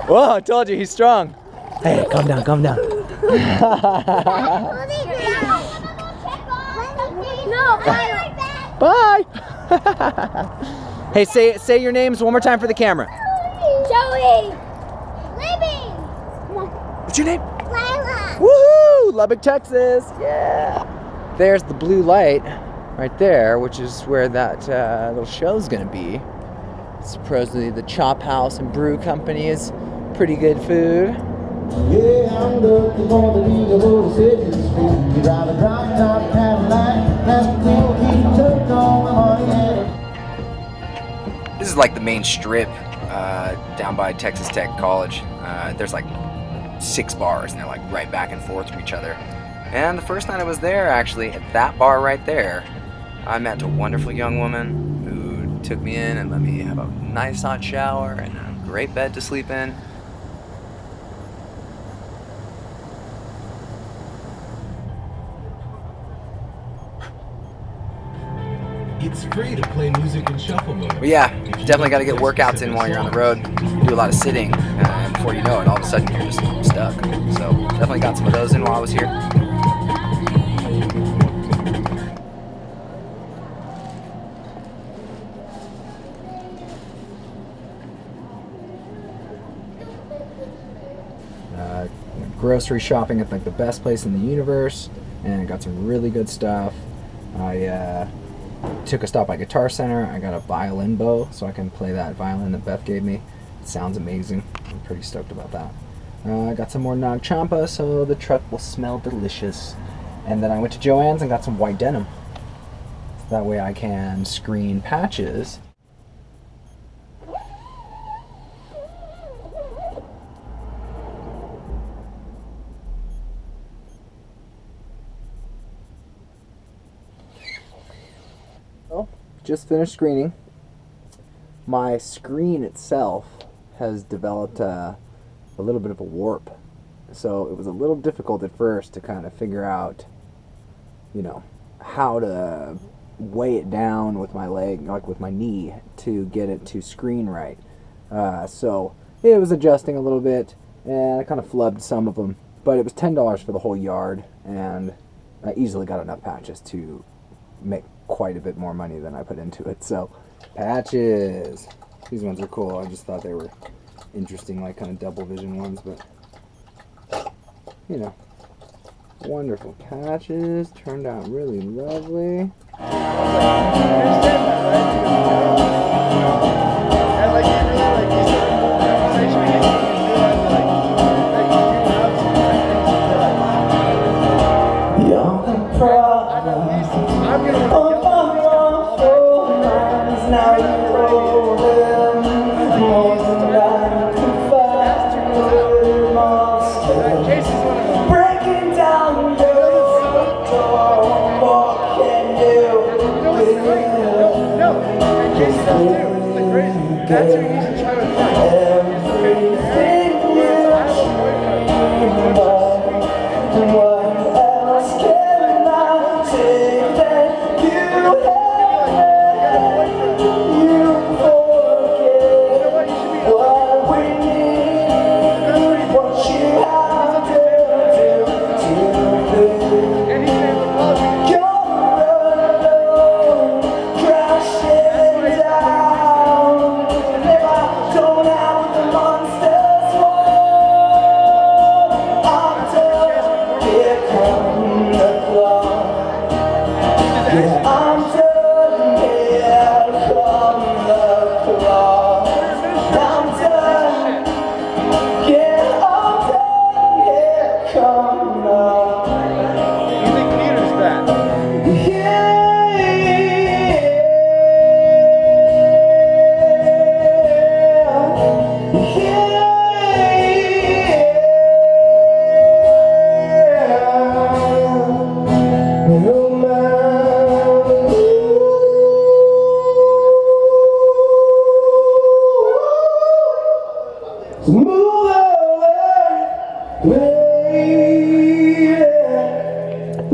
Whoa, I told you he's strong. Hey, calm down, calm down. Bye. Hey, say your names one more time for the camera. Joey. Libby. What's your name? Lila. Woohoo! Lubbock, Texas. Yeah. There's the blue light right there, which is where that little show's gonna be. Supposedly the Chop House and Brew Company is pretty good food. Yeah, I'm looking for the legal city street. Drive a drop top Cadillac, and keep took on the money. This is like the main strip down by Texas Tech College. There's like 6 bars, and they're like right back and forth from each other. And the first night I was there, actually, at that bar right there, I met a wonderful young woman who took me in and let me have a nice hot shower and a great bed to sleep in. It's free to play music in shuffle mode. But yeah, you definitely got to get workouts in while you're on the road. You do a lot of sitting, and before you know it, all of a sudden you're just stuck. So definitely got some of those in while I was here. Grocery shopping at like the best place in the universe, and got some really good stuff. I took a stop by Guitar Center. I got a violin bow so I can play that violin that Beth gave me. It sounds amazing. I'm pretty stoked about that. I got some more Nag Champa so the truck will smell delicious. And then I went to Joann's and got some white denim. So that way I can screen patches. Just finished screening. My screen itself has developed a little bit of a warp, so it was a little difficult at first to kind of figure out, you know, how to weigh it down with my leg, like with my knee, to get it to screen right. So it was adjusting a little bit, and I kind of flubbed some of them, but it was $10 for the whole yard, and I easily got enough patches to make quite a bit more money than I put into it. So patches, these ones are cool. I just thought they were interesting, like kind of double vision ones, but you know, wonderful patches, turned out really lovely. That's your easy try to find. What else can I take that you have? You forget what we need, what you have to do.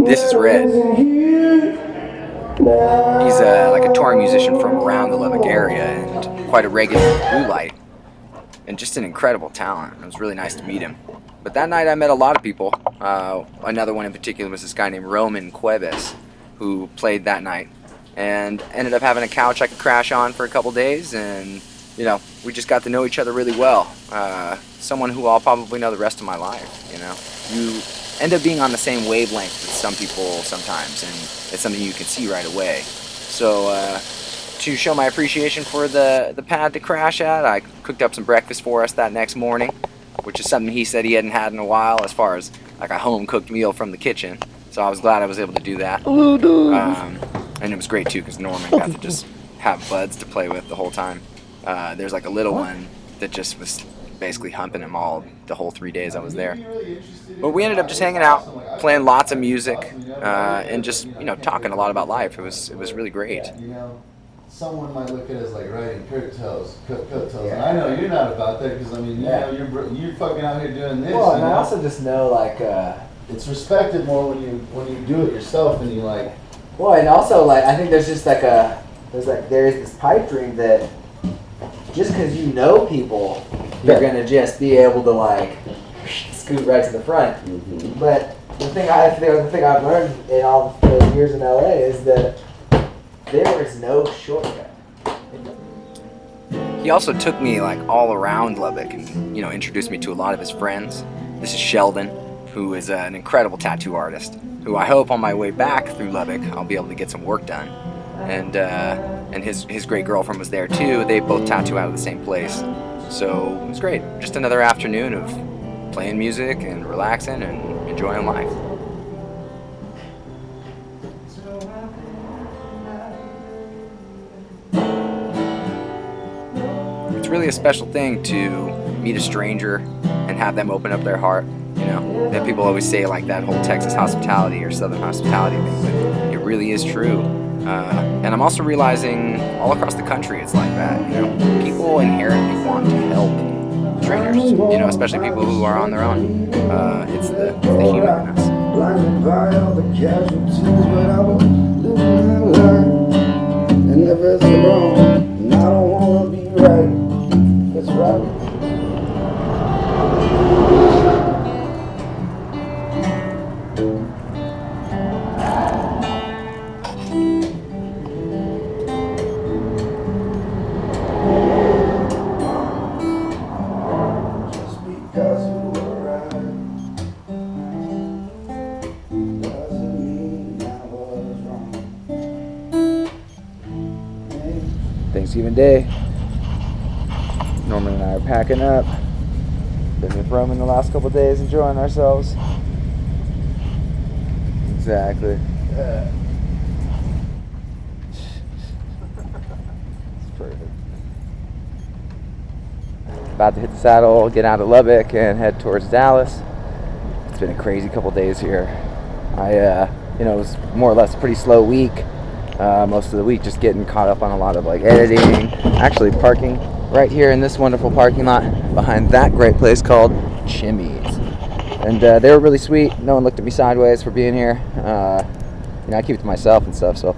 This is red. He's like a touring musician from around the Lubbock area and quite a regular at Blue Light, and just an incredible talent. It was really nice to meet him. But that night I met a lot of people. Another one in particular was this guy named Roman Cuevas, who played that night, and ended up having a couch I could crash on for a couple days, and you know, we just got to know each other really well. Someone who I'll probably know the rest of my life. You know, you end up being on the same wavelength with some people sometimes, and it's something you can see right away. So to show my appreciation for the pad to crash at, I cooked up some breakfast for us that next morning, which is something he said he hadn't had in a while, as far as like a home-cooked meal from the kitchen. So I was glad I was able to do that. And it was great too, because Norman got to just have buds to play with the whole time. There's like a little one that just was basically humping him all the whole 3 days I was there. But we ended up just hanging out, playing lots of music, and just, you know, talking a lot about life. It was really great. You know, someone might look at it as like riding coattails, and I know you're not about that, because I mean, you know, you're fucking out here doing this. Well, and I also just know, like, it's respected more when you do it yourself, and you like. well, and also, like, I think there's just like there's this pipe dream that just because you know people, you're gonna just be able to like scoot right to the front. Mm-hmm. But the thing I've learned in all those years in LA is that there is no shortcut. He also took me like all around Lubbock and, you know, introduced me to a lot of his friends. This is Sheldon, who is an incredible tattoo artist, who I hope on my way back through Lubbock I'll be able to get some work done. And his great girlfriend was there too. They both tattoo out of the same place. So it was great. Just another afternoon of playing music and relaxing and enjoying life. It's really a special thing to meet a stranger and have them open up their heart. You know, that people always say like that whole Texas hospitality or Southern hospitality thing, but it really is true. And I'm also realizing all across the country it's like that. You know, people inherently want to help strangers. You know, especially people who are on their own. It's the human in us. Blinded by all the casualties, but I was living and learn. And if it's wrong, and I don't wanna be right, it's right. Just because you were right doesn't mean I was wrong. Thanksgiving Day. Norman and I are packing up. Been with Roman the last couple of days, enjoying ourselves. Exactly. It's perfect. About to hit the saddle, get out of Lubbock, and head towards Dallas. It's been a crazy couple days here. It was more or less a pretty slow week. Most of the week just getting caught up on a lot of like editing, actually parking right here in this wonderful parking lot behind that great place called Chimmy's. And they were really sweet. No one looked at me sideways for being here. I keep it to myself and stuff, so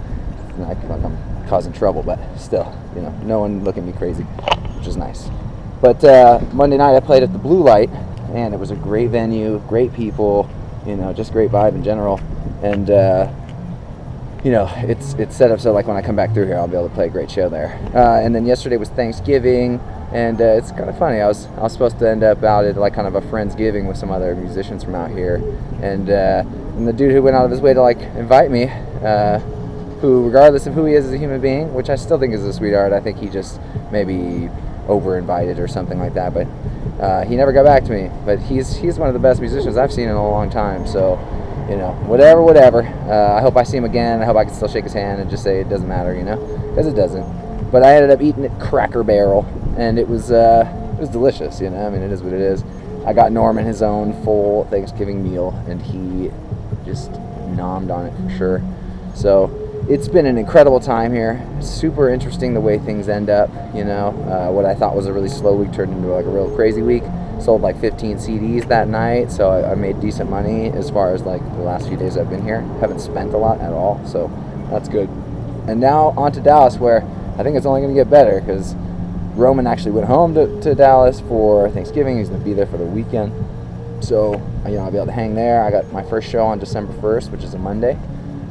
I feel like I'm causing trouble, but still, no one looking at me crazy, which is nice. But Monday night I played at the Blue Light, and it was a great venue, great people, just great vibe in general. And it's set up so like when I come back through here, I'll be able to play a great show there. And then yesterday was Thanksgiving, and it's kind of funny. I was supposed to end up out at like kind of a Friendsgiving with some other musicians from out here, and the dude who went out of his way to like invite me, who regardless of who he is as a human being, which I still think is a sweetheart, I think he just maybe over invited or something like that, but he never got back to me. But he's one of the best musicians I've seen in a long time, so whatever. I hope I see him again. I hope I can still shake his hand and just say it doesn't matter, because it doesn't. But I ended up eating at Cracker Barrel, and it was delicious. It is what it is. I got Norman his own full Thanksgiving meal, and he just nommed on it for sure. So it's been an incredible time here. Super interesting the way things end up. What I thought was a really slow week turned into like a real crazy week. Sold like 15 CDs that night, so I made decent money as far as like the last few days I've been here. Haven't spent a lot at all, so that's good. And now on to Dallas, where I think it's only going to get better because Roman actually went home to Dallas for Thanksgiving. He's going to be there for the weekend. So, I'll be able to hang there. I got my first show on December 1st, which is a Monday.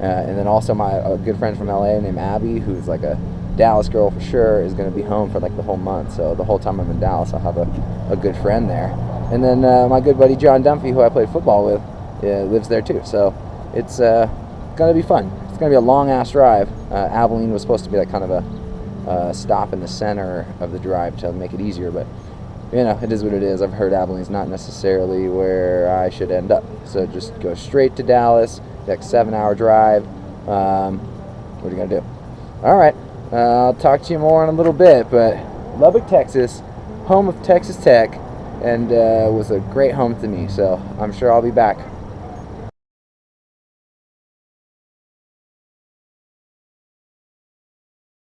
And then also a good friend from LA named Abby, who's like a Dallas girl for sure, is going to be home for like the whole month. So the whole time I'm in Dallas, I'll have a good friend there. And then my good buddy John Dunphy, who I played football with, lives there too. So it's going to be fun. It's going to be a long-ass drive. Abilene was supposed to be like kind of a stop in the center of the drive to make it easier, but it is what it is. I've heard Abilene's not necessarily where I should end up. So just go straight to Dallas, like 7-hour drive. What are you going to do? All right. I'll talk to you more in a little bit, but Lubbock, Texas, home of Texas Tech, and was a great home to me, so I'm sure I'll be back.